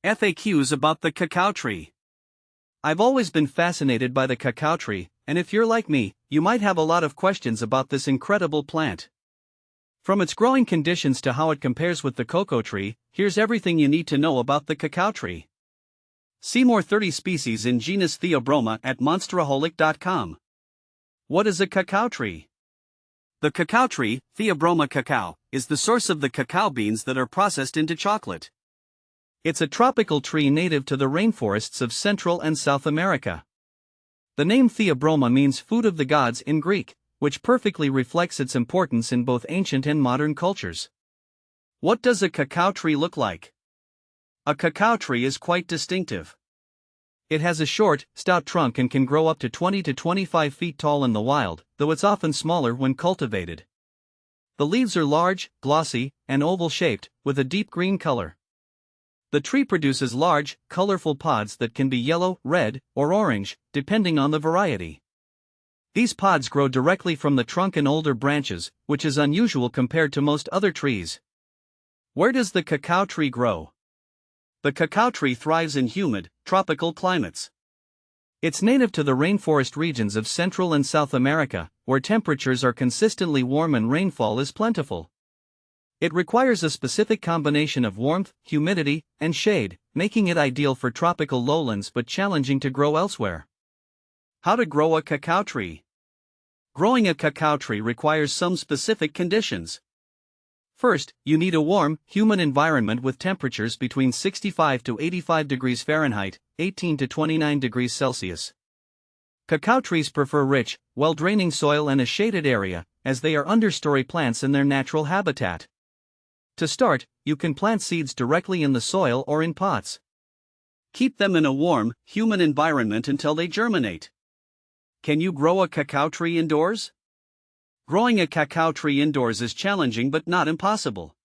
FAQs about the cacao tree. I've always been fascinated by the cacao tree, and if you're like me, you might have a lot of questions about this incredible plant. From its growing conditions to how it compares with the cocoa tree, here's everything you need to know about the cacao tree. See more 30 species in genus Theobroma at monsteraholic.com. What is a cacao tree? The cacao tree, Theobroma cacao, is the source of the cacao beans that are processed into chocolate. It's a tropical tree native to the rainforests of Central and South America. The name Theobroma means food of the gods in Greek, which perfectly reflects its importance in both ancient and modern cultures. What does a cacao tree look like? A cacao tree is quite distinctive. It has a short, stout trunk and can grow up to 20 to 25 feet tall in the wild, though it's often smaller when cultivated. The leaves are large, glossy, and oval-shaped, with a deep green color. The tree produces large, colorful pods that can be yellow, red, or orange, depending on the variety. These pods grow directly from the trunk and older branches, which is unusual compared to most other trees. Where does the cacao tree grow? The cacao tree thrives in humid, tropical climates. It's native to the rainforest regions of Central and South America, where temperatures are consistently warm and rainfall is plentiful. It requires a specific combination of warmth, humidity, and shade, making it ideal for tropical lowlands but challenging to grow elsewhere. How to grow a cacao tree? Growing a cacao tree requires some specific conditions. First, you need a warm, humid environment with temperatures between 65 to 85 degrees Fahrenheit, 18 to 29 degrees Celsius. Cacao trees prefer rich, well-draining soil and a shaded area, as they are understory plants in their natural habitat. To start, you can plant seeds directly in the soil or in pots. Keep them in a warm, humid environment until they germinate. Can you grow a cacao tree indoors? Growing a cacao tree indoors is challenging but not impossible.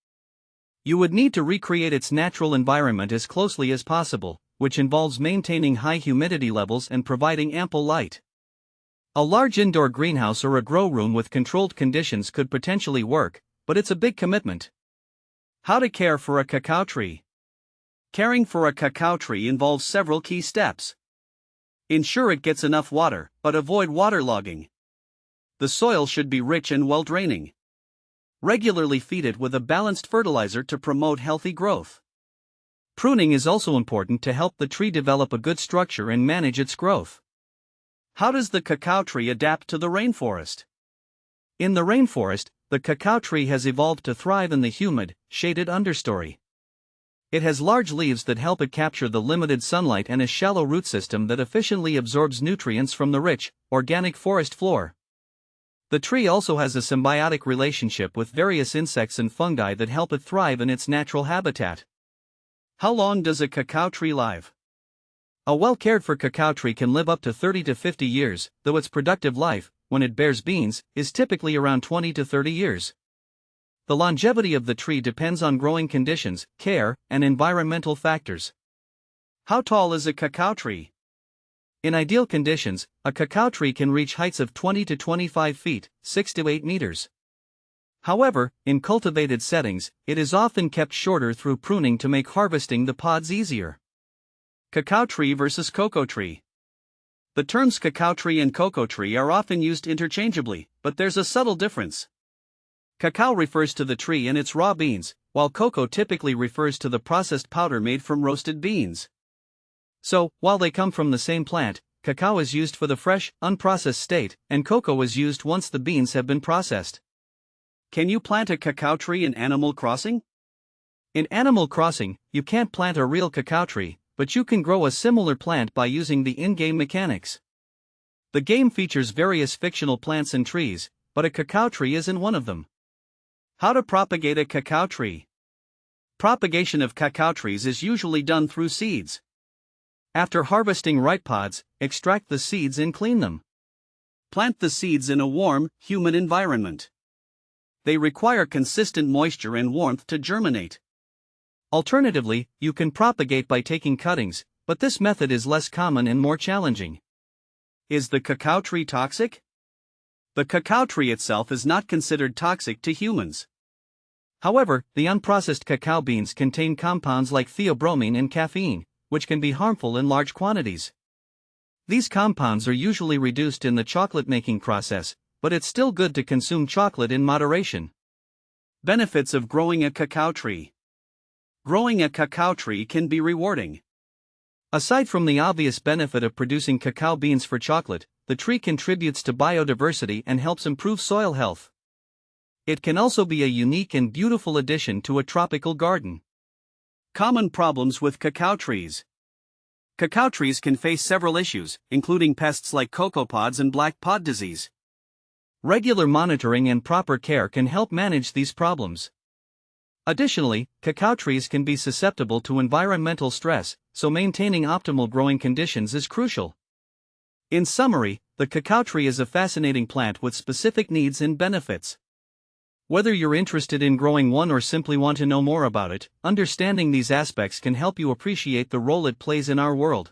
You would need to recreate its natural environment as closely as possible, which involves maintaining high humidity levels and providing ample light. A large indoor greenhouse or a grow room with controlled conditions could potentially work, but it's a big commitment. How to care for a cacao tree? Caring for a cacao tree involves several key steps. Ensure it gets enough water, but avoid waterlogging. The soil should be rich and well-draining. Regularly feed it with a balanced fertilizer to promote healthy growth. Pruning is also important to help the tree develop a good structure and manage its growth. How does the cacao tree adapt to the rainforest? In the rainforest, the cacao tree has evolved to thrive in the humid, shaded understory. It has large leaves that help it capture the limited sunlight and a shallow root system that efficiently absorbs nutrients from the rich, organic forest floor. The tree also has a symbiotic relationship with various insects and fungi that help it thrive in its natural habitat. How long does a cacao tree live? A well-cared-for cacao tree can live up to 30 to 50 years, though its productive life, when it bears beans, is typically around 20 to 30 years. The longevity of the tree depends on growing conditions, care, and environmental factors. How tall is a cacao tree? In ideal conditions, a cacao tree can reach heights of 20 to 25 feet, 6 to 8 meters. However, in cultivated settings, it is often kept shorter through pruning to make harvesting the pods easier. Cacao tree versus cocoa tree. The terms cacao tree and cocoa tree are often used interchangeably, but there's a subtle difference. Cacao refers to the tree and its raw beans, while cocoa typically refers to the processed powder made from roasted beans. So, while they come from the same plant, cacao is used for the fresh, unprocessed state, and cocoa is used once the beans have been processed. Can you plant a cacao tree in Animal Crossing? In Animal Crossing, you can't plant a real cacao tree, but you can grow a similar plant by using the in-game mechanics. The game features various fictional plants and trees, but a cacao tree isn't one of them. How to propagate a cacao tree? Propagation of cacao trees is usually done through seeds. After harvesting ripe pods, extract the seeds and clean them. Plant the seeds in a warm, humid environment. They require consistent moisture and warmth to germinate. Alternatively, you can propagate by taking cuttings, but this method is less common and more challenging. Is the cacao tree toxic? The cacao tree itself is not considered toxic to humans. However, the unprocessed cacao beans contain compounds like theobromine and caffeine, which can be harmful in large quantities. These compounds are usually reduced in the chocolate-making process, but it's still good to consume chocolate in moderation. Benefits of growing a cacao tree. Growing a cacao tree can be rewarding. Aside from the obvious benefit of producing cacao beans for chocolate, the tree contributes to biodiversity and helps improve soil health. It can also be a unique and beautiful addition to a tropical garden. Common problems with cacao trees. Cacao trees can face several issues, including pests like cocoa pods and black pod disease. Regular monitoring and proper care can help manage these problems. Additionally, cacao trees can be susceptible to environmental stress, so maintaining optimal growing conditions is crucial. In summary, the cacao tree is a fascinating plant with specific needs and benefits. Whether you're interested in growing one or simply want to know more about it, understanding these aspects can help you appreciate the role it plays in our world.